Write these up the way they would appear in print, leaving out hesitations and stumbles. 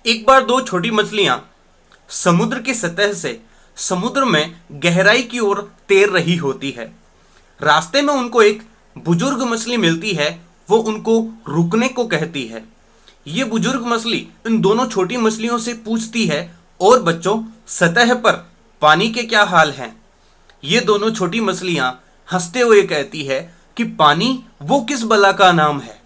एक बार दो छोटी मछलियां समुद्र की सतह से समुद्र में गहराई की ओर तैर रही होती है। रास्ते में उनको एक बुजुर्ग मछली मिलती है। वो उनको रुकने को कहती है। ये बुजुर्ग मछली इन दोनों छोटी मछलियों से पूछती है, और बच्चों, सतह पर पानी के क्या हाल हैं? ये दोनों छोटी मछलियां हंसते हुए कहती है कि पानी वो किस बला का नाम है।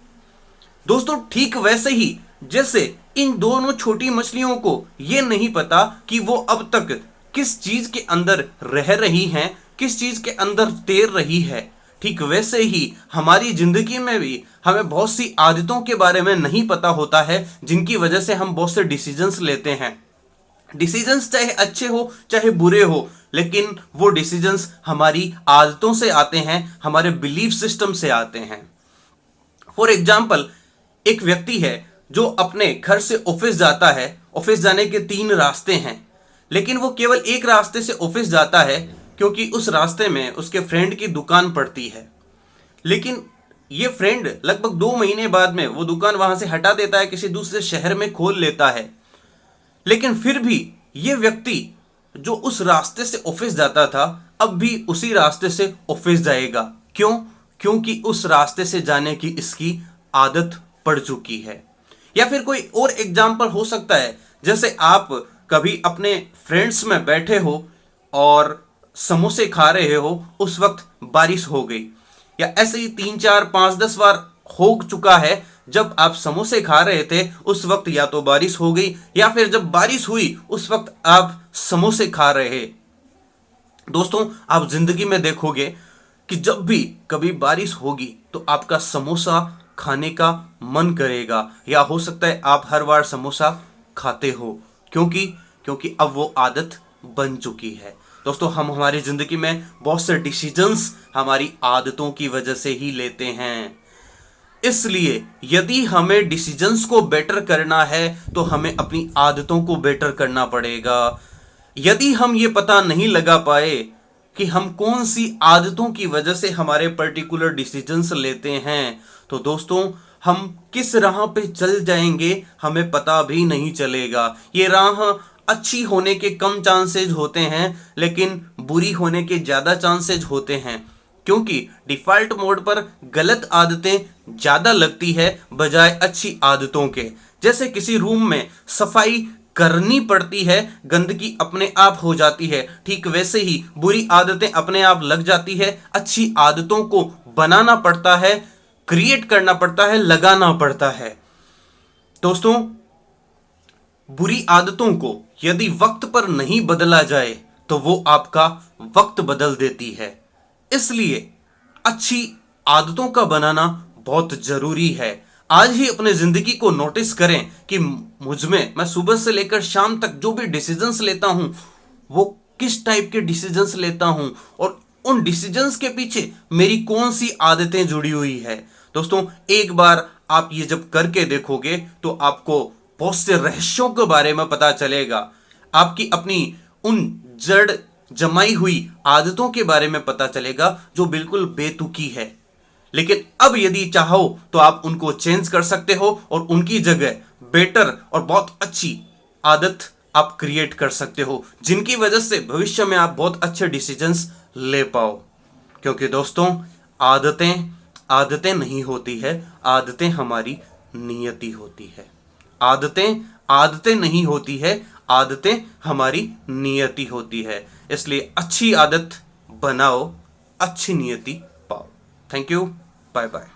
दोस्तों, ठीक वैसे ही जैसे इन दोनों छोटी मछलियों को ये नहीं पता कि वो अब तक किस चीज के अंदर रह रही हैं, किस चीज के अंदर तैर रही है, ठीक वैसे ही हमारी जिंदगी में भी हमें बहुत सी आदतों के बारे में नहीं पता होता है, जिनकी वजह से हम बहुत से डिसीजंस लेते हैं। डिसीजंस चाहे अच्छे हो चाहे बुरे हो, लेकिन वो डिसीजंस हमारी आदतों से आते हैं, हमारे बिलीफ सिस्टम से आते हैं। फॉर एग्जाम्पल, एक व्यक्ति है जो अपने घर से ऑफिस जाता है। ऑफिस जाने के तीन रास्ते हैं, लेकिन वो केवल एक रास्ते से ऑफिस जाता है क्योंकि उस रास्ते में उसके फ्रेंड की दुकान पड़ती है। लेकिन ये फ्रेंड लगभग 2 महीने बाद में वो दुकान वहां से हटा देता है, किसी दूसरे शहर में खोल लेता है। लेकिन फिर भी ये व्यक्ति जो उस रास्ते से ऑफिस जाता था, अब भी उसी रास्ते से ऑफिस जाएगा। क्यों? क्योंकि उस रास्ते से जाने की इसकी आदत पड़ चुकी है। या फिर कोई और एग्जाम्पल हो सकता है, जैसे आप कभी अपने फ्रेंड्स में बैठे हो और समोसे खा रहे हो, उस वक्त बारिश हो गई, या ऐसे ही 3 4 5 10 बार हो चुका है। जब आप समोसे खा रहे थे उस वक्त या तो बारिश हो गई, या फिर जब बारिश हुई उस वक्त आप समोसे खा रहे। दोस्तों, आप जिंदगी में देखोगे कि जब भी कभी बारिश होगी तो आपका समोसा खाने का मन करेगा, या हो सकता है आप हर बार समोसा खाते हो, क्योंकि क्योंकि अब वो आदत बन चुकी है। दोस्तों, हम हमारी जिंदगी में बहुत से डिसीजंस हमारी आदतों की वजह से ही लेते हैं। इसलिए यदि हमें डिसीजंस को बेटर करना है तो हमें अपनी आदतों को बेटर करना पड़ेगा। यदि हम ये पता नहीं लगा पाए कि हम कौन सी आदतों की वजह से हमारे पर्टिकुलर डिसीजंस लेते हैं, तो दोस्तों, हम किस राह पे चल जाएंगे हमें पता भी नहीं चलेगा। ये राह अच्छी होने के कम चांसेज होते हैं, लेकिन बुरी होने के ज़्यादा चांसेज होते हैं, क्योंकि डिफ़ॉल्ट मोड पर गलत आदतें ज़्यादा लगती है बजाय अच्छी आदतों के। जैसे किसी रूम में सफाई करनी पड़ती है, गंदगी अपने आप हो जाती है, ठीक वैसे ही बुरी आदतें अपने आप लग जाती है। अच्छी आदतों को बनाना पड़ता है, क्रिएट करना पड़ता है, लगाना पड़ता है। दोस्तों, बुरी आदतों को यदि वक्त पर नहीं बदला जाए तो वो आपका वक्त बदल देती है। इसलिए अच्छी आदतों का बनाना बहुत जरूरी है। आज ही अपने जिंदगी को नोटिस करें कि मुझ में, मैं सुबह से लेकर शाम तक जो भी डिसीजंस लेता हूं वो किस टाइप के डिसीजंस लेता हूं, और उन डिसीजंस के पीछे मेरी कौन सी आदतें जुड़ी हुई है। दोस्तों, एक बार आप ये जब करके देखोगे तो आपको बहुत से रहस्यों के बारे में पता चलेगा। आपकी अपनी उन जड़ जमाई हुई आदतों के बारे में पता चलेगा जो बिल्कुल बेतुकी है। लेकिन अब यदि चाहो तो आप उनको चेंज कर सकते हो और उनकी जगह बेटर और बहुत अच्छी आदत आप क्रिएट कर सकते हो, जिनकी वजह से भविष्य में आप बहुत अच्छे डिसीजंस ले पाओ। क्योंकि दोस्तों, आदतें आदतें नहीं होती है, आदतें हमारी नियति होती है। आदतें आदतें नहीं होती है, आदतें हमारी नियति होती है। इसलिए अच्छी आदत बनाओ, अच्छी नियति पाओ। Thank you, bye bye.